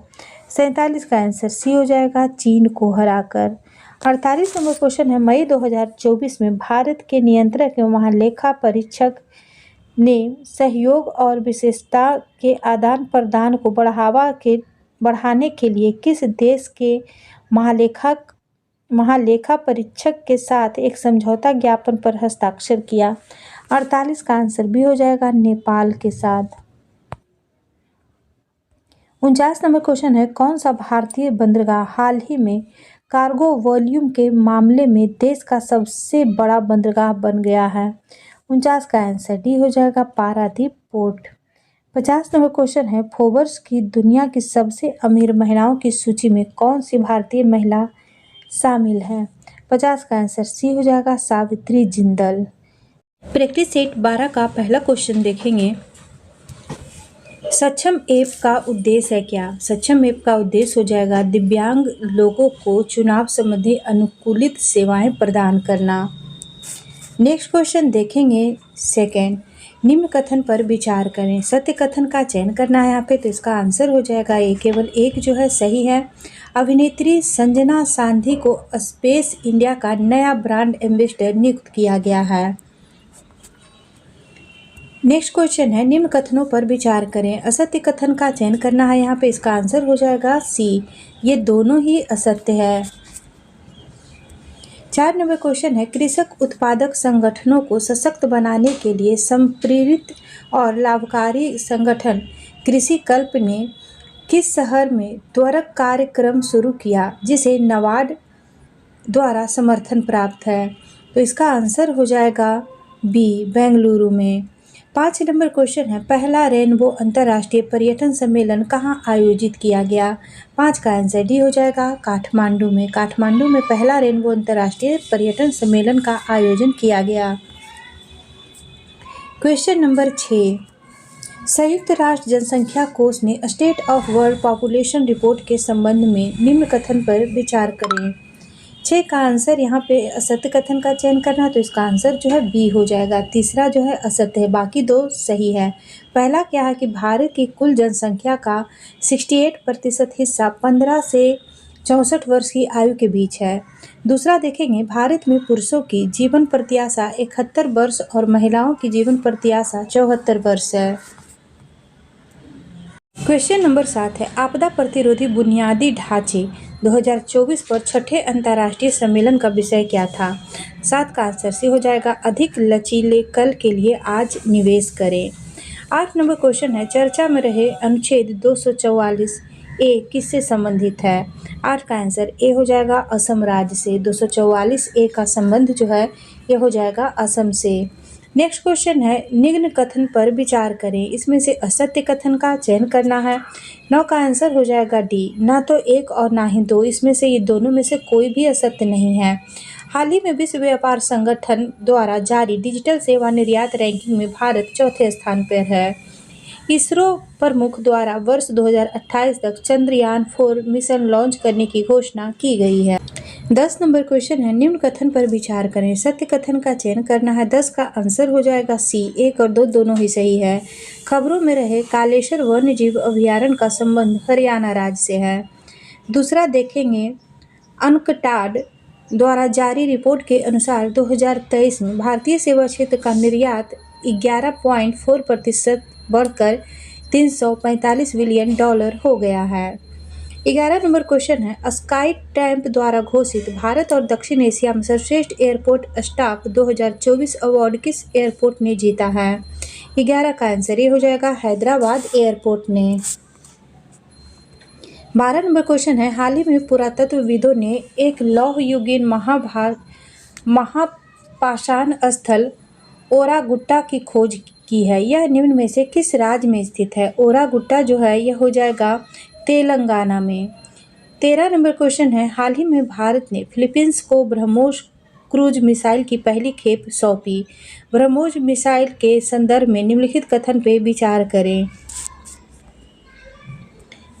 47 का आंसर सी हो जाएगा, चीन को हराकर। 48 नंबर क्वेश्चन है, मई 2024 में भारत के नियंत्रक एवं महालेखा परीक्षक ने सहयोग और विशेषता के आदान प्रदान को बढ़ाने के लिए किस देश के महालेखा परीक्षक के साथ एक समझौता ज्ञापन पर हस्ताक्षर किया? 48 का आंसर भी हो जाएगा, नेपाल के साथ। 49 नंबर क्वेश्चन है, कौन सा भारतीय बंदरगाह हाल ही में कार्गो वॉल्यूम के मामले में देश का सबसे बड़ा बंदरगाह बन गया है? 49 का आंसर डी हो जाएगा, पारादीप पोर्ट। 50 नंबर क्वेश्चन है, फोर्ब्स की दुनिया की सबसे अमीर महिलाओं की सूची में कौन सी भारतीय महिला शामिल है? 50 का आंसर सी हो जाएगा, सावित्री जिंदल। प्रैक्टिस सेट 12 का पहला क्वेश्चन देखेंगे, सक्षम ऐप का उद्देश्य है क्या? सक्षम ऐप का उद्देश्य हो जाएगा दिव्यांग लोगों को चुनाव संबंधी अनुकूलित सेवाएं प्रदान करना। नेक्स्ट क्वेश्चन देखेंगे सेकंड, निम्न कथन पर विचार करें। सत्य कथन का चयन करना है यहाँ पे, तो इसका आंसर हो जाएगा ए, केवल एक जो है सही है। अभिनेत्री संजना सांधी को स्पेस इंडिया का नया ब्रांड एम्बेसडर नियुक्त किया गया है। नेक्स्ट क्वेश्चन है, निम्न कथनों पर विचार करें। असत्य कथन का चयन करना है यहाँ पे, इसका आंसर हो जाएगा सी, ये दोनों ही असत्य है। 4 नंबर क्वेश्चन है, कृषक उत्पादक संगठनों को सशक्त बनाने के लिए संप्रेरित और लाभकारी संगठन कृषि कल्प ने किस शहर में त्वरक कार्यक्रम शुरू किया जिसे नाबार्ड द्वारा समर्थन प्राप्त है? तो इसका आंसर हो जाएगा बी, बेंगलुरु में। 5 नंबर क्वेश्चन है, पहला रेनबो अंतर्राष्ट्रीय पर्यटन सम्मेलन कहाँ आयोजित किया गया? 5 का आंसर डी हो जाएगा, काठमांडू में। काठमांडू में पहला रेनबो अंतर्राष्ट्रीय पर्यटन सम्मेलन का आयोजन किया गया। क्वेश्चन नंबर 6, संयुक्त राष्ट्र जनसंख्या कोष ने state of world population report के संबंध में निम्न कथन पर विचार करें। 6 का आंसर यहाँ पे असत्य कथन का चयन करना, तो इसका आंसर जो है बी हो जाएगा। तीसरा जो है असत्य है, बाकी दो सही है। पहला क्या है कि भारत की कुल जनसंख्या का 68% हिस्सा 15 से 64 वर्ष की आयु के बीच है। दूसरा देखेंगे, भारत में पुरुषों की जीवन प्रत्याशा 71 वर्ष और महिलाओं की जीवन प्रत्याशा 74 वर्ष है। क्वेश्चन नंबर 7 है, आपदा प्रतिरोधी बुनियादी ढांचे 2024 पर छठे अंतर्राष्ट्रीय सम्मेलन का विषय क्या था? 7 का आंसर सी हो जाएगा, अधिक लचीले कल के लिए आज निवेश करें। 8 नंबर क्वेश्चन है, चर्चा में रहे अनुच्छेद 244 ए किससे संबंधित है? 8 का आंसर ए हो जाएगा, असम राज्य से। 244 ए का संबंध जो है ये हो जाएगा असम से। नेक्स्ट क्वेश्चन है, निम्न कथन पर विचार करें। इसमें से असत्य कथन का चयन करना है। 9 का आंसर हो जाएगा डी, ना तो 1 और ना ही 2, इसमें से ये दोनों में से कोई भी असत्य नहीं है। हाल ही में विश्व व्यापार संगठन द्वारा जारी डिजिटल सेवा निर्यात रैंकिंग में भारत चौथे स्थान पर है। इसरो प्रमुख द्वारा वर्ष 2028 तक चंद्रयान 4 मिशन लॉन्च करने की घोषणा की गई है। 10 नंबर क्वेश्चन है, निम्न कथन पर विचार करें। सत्य कथन का चयन करना है। 10 का आंसर हो जाएगा सी, 1 और 2 दोनों ही सही है। खबरों में रहे कालेश्वर वन्य जीव अभयारण्य का संबंध हरियाणा राज्य से है। दूसरा देखेंगे, अनकटाड द्वारा जारी रिपोर्ट के अनुसार 2023 में भारतीय सेवा क्षेत्र का निर्यात 11.4% बढ़कर $345 बिलियन हो गया है। 11 नंबर क्वेश्चन है, स्काई टैंप द्वारा घोषित भारत और दक्षिण एशिया में सर्वश्रेष्ठ एयरपोर्ट स्टाफ 2024 अवार्ड किस एयरपोर्ट ने जीता है? 11 का आंसर ये हो जाएगा, हैदराबाद एयरपोर्ट ने। 12 नंबर क्वेश्चन है, हाल ही में पुरातत्वविदों ने एक लौह युगीन महापाषाण स्थल ओरागुट्टा की खोज की है। यह निम्न में से किस राज्य में स्थित है? ओरागुट्टा जो है यह हो जाएगा तेलंगाना में। 13 नंबर क्वेश्चन है, हाल ही में भारत ने फिलीपींस को ब्रह्मोस क्रूज मिसाइल की पहली खेप सौंपी। ब्रह्मोस मिसाइल के संदर्भ में निम्नलिखित कथन पे विचार करें।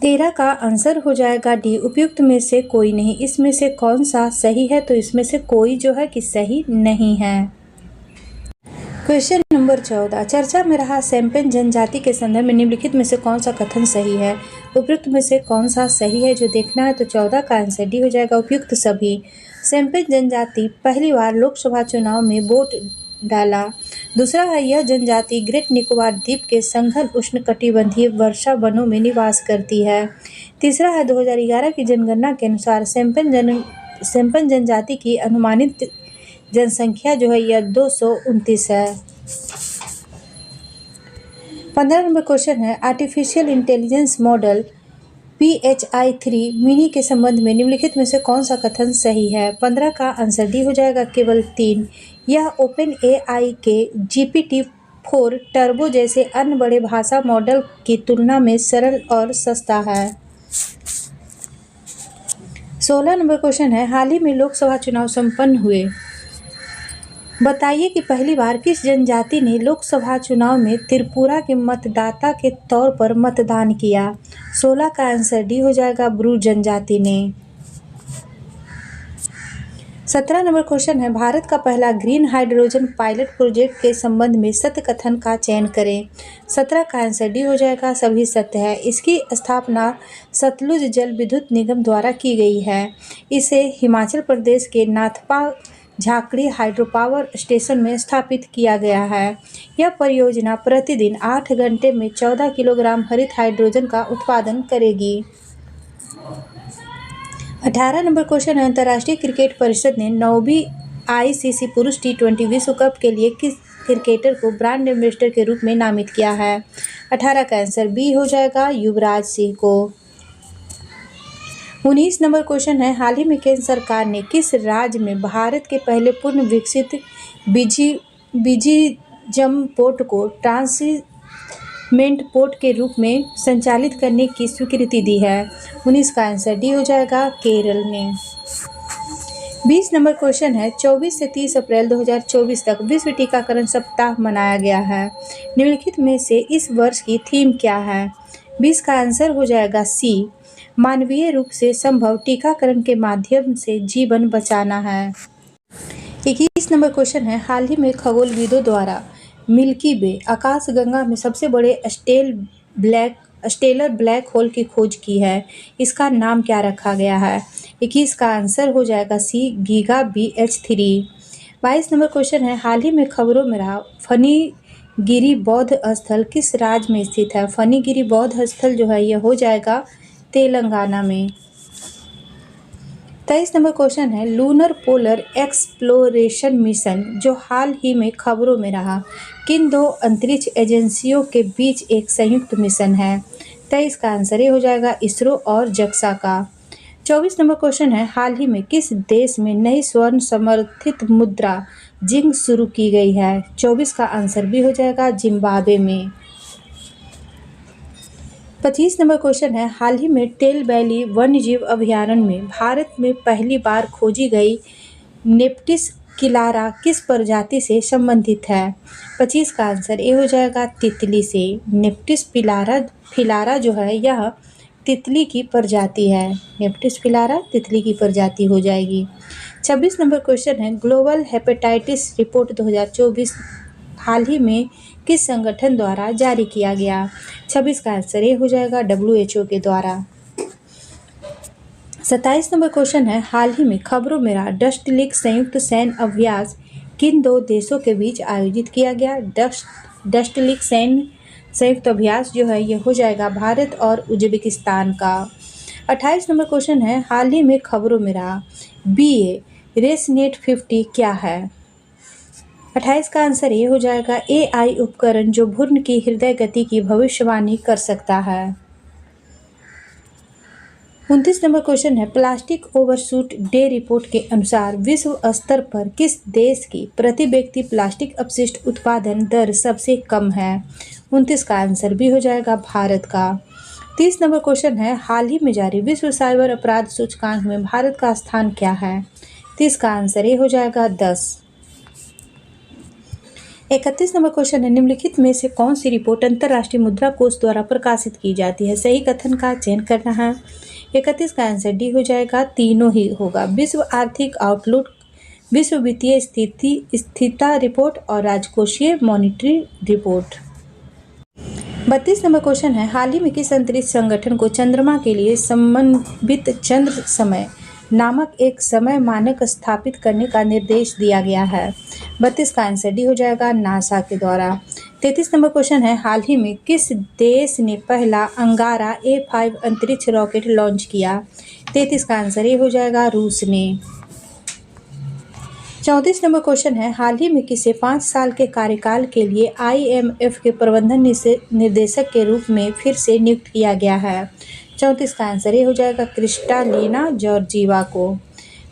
13 का आंसर हो जाएगा डी, उपयुक्त में से कोई नहीं। इसमें से कौन सा सही है? तो इसमें से कोई जो है कि सही नहीं है। क्वेश्चन नंबर 14, चर्चा में रहा सेम्पेन जनजाति के संदर्भ में निम्नलिखित में से कौन सा कथन सही है? उपयुक्त में से कौन सा सही है जो देखना है? तो 14 का आंसर डी हो जाएगा, उपयुक्त सभी। सेम्पेन जनजाति पहली बार लोकसभा चुनाव में वोट डाला। दूसरा है, यह जनजाति ग्रेट निकोबार द्वीप के संघन उष्णकटिबंधीय वर्षा वनों में निवास करती है। तीसरा है, 2011 की जनगणना के अनुसार सेम्पेन जनजाति की अनुमानित जनसंख्या जो है यह 229 है। 15 नंबर क्वेश्चन है, artificial intelligence model PHI-3 mini के संबंध में निम्नलिखित में से कौन सा कथन सही है? 15 का आंसर डी हो जाएगा, केवल 3। यह OpenAI के GPT-4 टर्बो जैसे अन्य बड़े भाषा मॉडल की तुलना में सरल और सस्ता है। 16 नंबर क्वेश्चन है, हाल ही में लोकसभा चुनाव संपन्न हुए। बताइए कि पहली बार किस जनजाति ने लोकसभा चुनाव में त्रिपुरा के मतदाता के तौर पर मतदान किया? 16 का आंसर डी हो जाएगा, ब्रू जनजाति ने। 17 नंबर क्वेश्चन है, भारत का पहला ग्रीन हाइड्रोजन पायलट प्रोजेक्ट के संबंध में सत्य कथन का चयन करें। 17 का आंसर डी हो जाएगा, सभी सत्य है। इसकी स्थापना सतलुज जल विद्युत निगम द्वारा की गई है। इसे हिमाचल प्रदेश के Nathpa Jhakri hydro power station में स्थापित किया गया है। यह परियोजना प्रतिदिन 8 घंटे में 14 किलोग्राम हरित हाइड्रोजन का उत्पादन करेगी। 18 नंबर क्वेश्चन है, अंतर्राष्ट्रीय क्रिकेट परिषद ने 9वीं आईसीसी पुरुष T20 विश्व कप के लिए किस क्रिकेटर को ब्रांड एम्बेसडर के रूप में नामित किया है। 18 का आंसर बी हो जाएगा, युवराज सिंह को। 19 नंबर क्वेश्चन है, हाल ही में केंद्र सरकार ने किस राज्य में भारत के पहले पूर्ण विकसित बिजिजम पोर्ट को ट्रांसिटमेंट पोर्ट के रूप में संचालित करने की स्वीकृति दी है। 19 का आंसर डी हो जाएगा, केरल ने। 20 नंबर क्वेश्चन है, 24 से 30 अप्रैल 2024 तक विश्व टीकाकरण सप्ताह मनाया गया है। निम्नलिखित में से इस वर्ष की थीम क्या है। 20 का आंसर हो जाएगा सी, मानवीय रूप से संभव टीकाकरण के माध्यम से जीवन बचाना है। 21 नंबर क्वेश्चन है, हाल ही में खगोलविदों द्वारा मिल्की वे आकाशगंगा में सबसे बड़े स्टेलर ब्लैक होल की खोज की है। इसका नाम क्या रखा गया है। 21 का आंसर हो जाएगा सी, गीगा BH3। 22 नंबर क्वेश्चन है, हाल ही में खबरों में रहा फणिगिरी बौद्ध स्थल किस राज्य में स्थित है। फणिगिरी बौद्ध स्थल जो है यह हो जाएगा तेलंगाना में। 23 नंबर क्वेश्चन है, लूनर पोलर एक्सप्लोरेशन मिशन जो हाल ही में खबरों में रहा किन दो अंतरिक्ष एजेंसियों के बीच एक संयुक्त मिशन है। 23 का आंसर ये हो जाएगा, इसरो और जक्सा का। 24 नंबर क्वेश्चन है, हाल ही में किस देश में नई स्वर्ण समर्थित मुद्रा जिंग शुरू की गई है। 24 का आंसर भी हो जाएगा, जिम्बाब्वे में। 25 नंबर क्वेश्चन है, हाल ही में टेल वैली वन्यजीव अभयारण्य में भारत में पहली बार खोजी गई नेप्टिस किलारा किस प्रजाति से संबंधित है। 25 का आंसर ए हो जाएगा, तितली से। नेप्टिस फिलारा जो है यह तितली की प्रजाति है। नेप्टिस फिलारा तितली की प्रजाति हो जाएगी। 26 नंबर क्वेश्चन है, ग्लोबल हेपेटाइटिस रिपोर्ट 2024 हाल ही में किस संगठन द्वारा जारी किया गया। 26 का आंसर ये हो जाएगा, WHO के द्वारा। 27 नंबर क्वेश्चन है, हाल ही में खबरों में रहा डस्ट लीग संयुक्त सैन्य अभ्यास किन दो देशों के बीच आयोजित किया गया। डस्ट लीग सैन्य संयुक्त अभ्यास जो है यह हो जाएगा भारत और उज्बेकिस्तान का। 28 नंबर क्वेश्चन है, हाल ही में खबरों में रहा BA रेसनेट 50 क्या है। 28 का आंसर ये हो जाएगा, AI उपकरण जो भ्रूण की हृदय गति की भविष्यवाणी कर सकता है। 29 नंबर क्वेश्चन है, प्लास्टिक ओवरशूट डे रिपोर्ट के अनुसार विश्व स्तर पर किस देश की प्रति व्यक्ति प्लास्टिक अपशिष्ट उत्पादन दर सबसे कम है। 29 का आंसर भी हो जाएगा, भारत का। 30 नंबर क्वेश्चन है, हाल ही में जारी विश्व साइबर अपराध सूचकांक में भारत का स्थान क्या है। 30 का आंसर ये हो जाएगा, 10। 31 नंबर क्वेश्चन है, निम्नलिखित में से कौन सी रिपोर्ट अंतर्राष्ट्रीय मुद्रा कोष द्वारा प्रकाशित की जाती है। सही कथन का चयन करना है। 31 का आंसर डी हो जाएगा, तीनों ही होगा। विश्व आर्थिक आउटलुक, विश्व वित्तीय स्थिरता रिपोर्ट और राजकोषीय मॉनिटरी रिपोर्ट। 32 नंबर क्वेश्चन है, हाल ही में किस अंतरिक्ष संगठन को चंद्रमा के लिए समन्वित चंद्र समय नामक एक समय मानक स्थापित करने का निर्देश दिया गया है। 32 का आंसर डी हो जाएगा, नासा के द्वारा। 33 नंबर क्वेश्चन है, हाल ही में किस देश ने पहला अंगारा A5 अंतरिक्ष रॉकेट लॉन्च किया। 33 का आंसर ये हो जाएगा, रूस ने। 34 नंबर क्वेश्चन है, हाल ही में किसे 5 साल के कार्यकाल के लिए IMF के प्रबंधन निर्देशक के रूप में फिर से नियुक्त किया गया है। 34 का आंसर ये हो जाएगा, क्रिस्टालिना जॉर्जीवा को।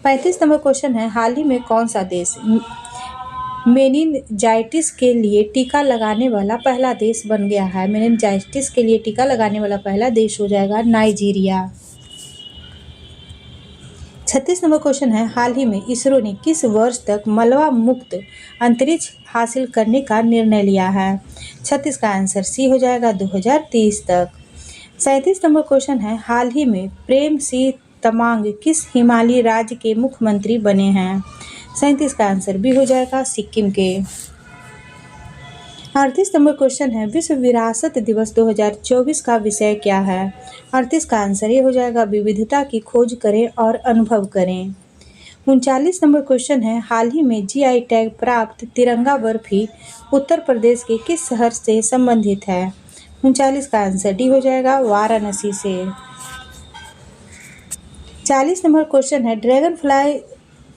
35 नंबर क्वेश्चन है, हाल ही में कौन सा देश मेनिनजाइटिस के लिए टीका लगाने वाला पहला देश बन गया है। मेनिनजाइटिस के लिए टीका लगाने वाला पहला देश हो जाएगा, नाइजीरिया। 36 नंबर क्वेश्चन है, हाल ही में इसरो ने किस वर्ष तक मलबा मुक्त अंतरिक्ष हासिल करने का निर्णय लिया है। 36 का आंसर सी हो जाएगा, 2030 तक। 37 नंबर क्वेश्चन है, हाल ही में प्रेम सी तमांग किस हिमालयी राज्य के मुख्यमंत्री बने हैं? 37 का आंसर बी हो जाएगा सिक्किम के। 38 नंबर क्वेश्चन है, विश्व विरासत दिवस 2024 का विषय क्या है? 38 का आंसर ये हो जाएगा विविधता की खोज करें और अनुभव करें। 39 नंबर क्वेश्चन है, हाल ही में जीआई टैग प्राप्त तिरंगा बर्फी उत्तर प्रदेश के किस शहर से संबंधित है? 39 का आंसर डी हो जाएगा वाराणसी से। 40 नंबर क्वेश्चन है, ड्रैगन फ्लाई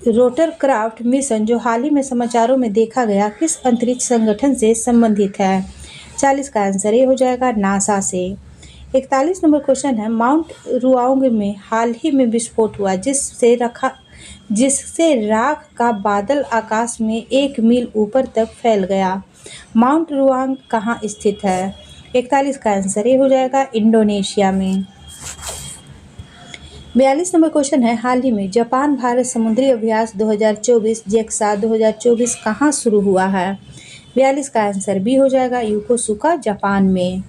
रोटरक्राफ्ट मिशन जो हाल ही में समाचारों में देखा गया किस अंतरिक्ष संगठन से संबंधित है? 40 का आंसर ये हो जाएगा नासा से। 41 नंबर क्वेश्चन है, माउंट रुआंग में हाल ही में विस्फोट हुआ जिससे राख का बादल आकाश में 1 मील ऊपर तक फैल गया। माउंट रुआंग कहाँ स्थित है? 41 का आंसर ये हो जाएगा इंडोनेशिया में। 42 नंबर क्वेश्चन है, हाल ही में जापान भारत समुद्री अभ्यास 2024 जेक्सा 2024 कहाँ शुरू हुआ है? 42 का आंसर बी हो जाएगा योकोसुका जापान में।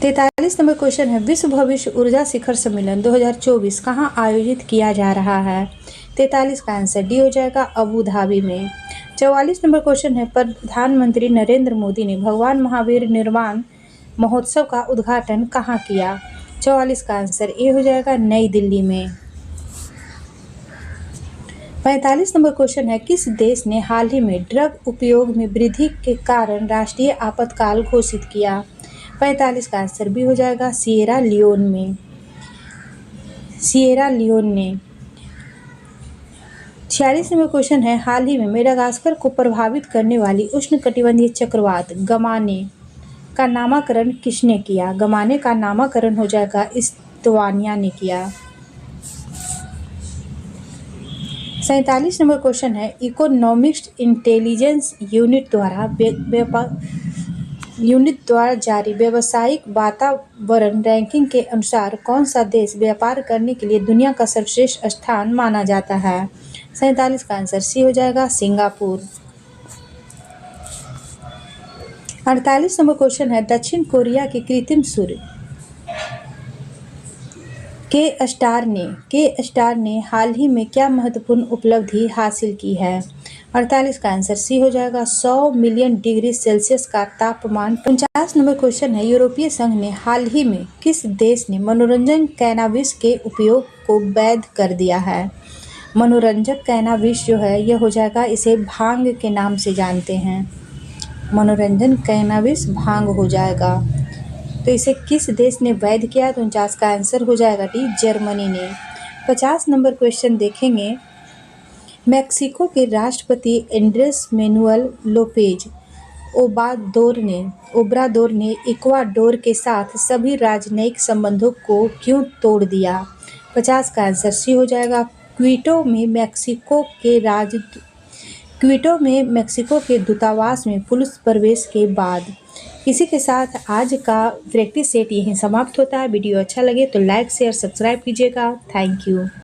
43 नंबर क्वेश्चन है, विश्व भविष्य ऊर्जा शिखर सम्मेलन 2024 कहाँ आयोजित किया जा रहा है? 43 का आंसर डी हो जाएगा अबू धाबी में। 44 नंबर क्वेश्चन है, प्रधानमंत्री नरेंद्र मोदी ने भगवान महावीर निर्वाण महोत्सव का उद्घाटन कहाँ किया? 44 का आंसर ए हो जाएगा नई दिल्ली में। 45 नंबर क्वेश्चन है, किस देश ने हाल ही में ड्रग उपयोग में वृद्धि के कारण राष्ट्रीय आपातकाल घोषित किया? 45 का आंसर बी हो जाएगा सिएरा लियोन में। सिएरा लियोन ने। 46 नंबर क्वेश्चन है, हाल ही में मेडागास्कर को प्रभावित करने वाली उष्णकटिबंधीय चक्रवात गमाने का नामकरण किसने किया? गमाने का नामकरण हो जाएगा इस्तवानिया ने किया। 47 नंबर क्वेश्चन है, इकोनॉमिक्स इंटेलिजेंस यूनिट द्वारा जारी व्यावसायिक वातावरण रैंकिंग के अनुसार कौन सा देश व्यापार करने के लिए दुनिया का सर्वश्रेष्ठ स्थान माना जाता है? 47 का आंसर सी हो जाएगा सिंगापुर। 48 नंबर क्वेश्चन है, दक्षिण कोरिया के कृत्रिम सूर्य के स्टार ने हाल ही में क्या महत्वपूर्ण उपलब्धि हासिल की है? 48 का आंसर सी हो जाएगा 100 मिलियन डिग्री सेल्सियस का तापमान। 49 नंबर क्वेश्चन है, यूरोपीय संघ ने हाल ही में किस देश ने मनोरंजन कैनाबिस के उपयोग को वैध कर दिया है? मनोरंजक कैनाबिस जो है यह हो जाएगा, इसे भांग के नाम से जानते हैं। मनोरंजन कैनाबिस भांग हो जाएगा, तो इसे किस देश ने वैध किया? तो 49 का आंसर हो जाएगा डी जर्मनी ने। 50 नंबर क्वेश्चन देखेंगे, मेक्सिको के राष्ट्रपति एंड्रेस मैनुअल लोपेज ओब्रादोर ने इक्वाडोर के साथ सभी राजनयिक संबंधों को क्यों तोड़ दिया? 50 का आंसर सी हो जाएगा क्विटो में मेक्सिको के दूतावास में पुलिस प्रवेश के बाद। इसी के साथ आज का प्रैक्टिस सेट यहीं समाप्त होता है। वीडियो अच्छा लगे तो लाइक शेयर सब्सक्राइब कीजिएगा। Thank you.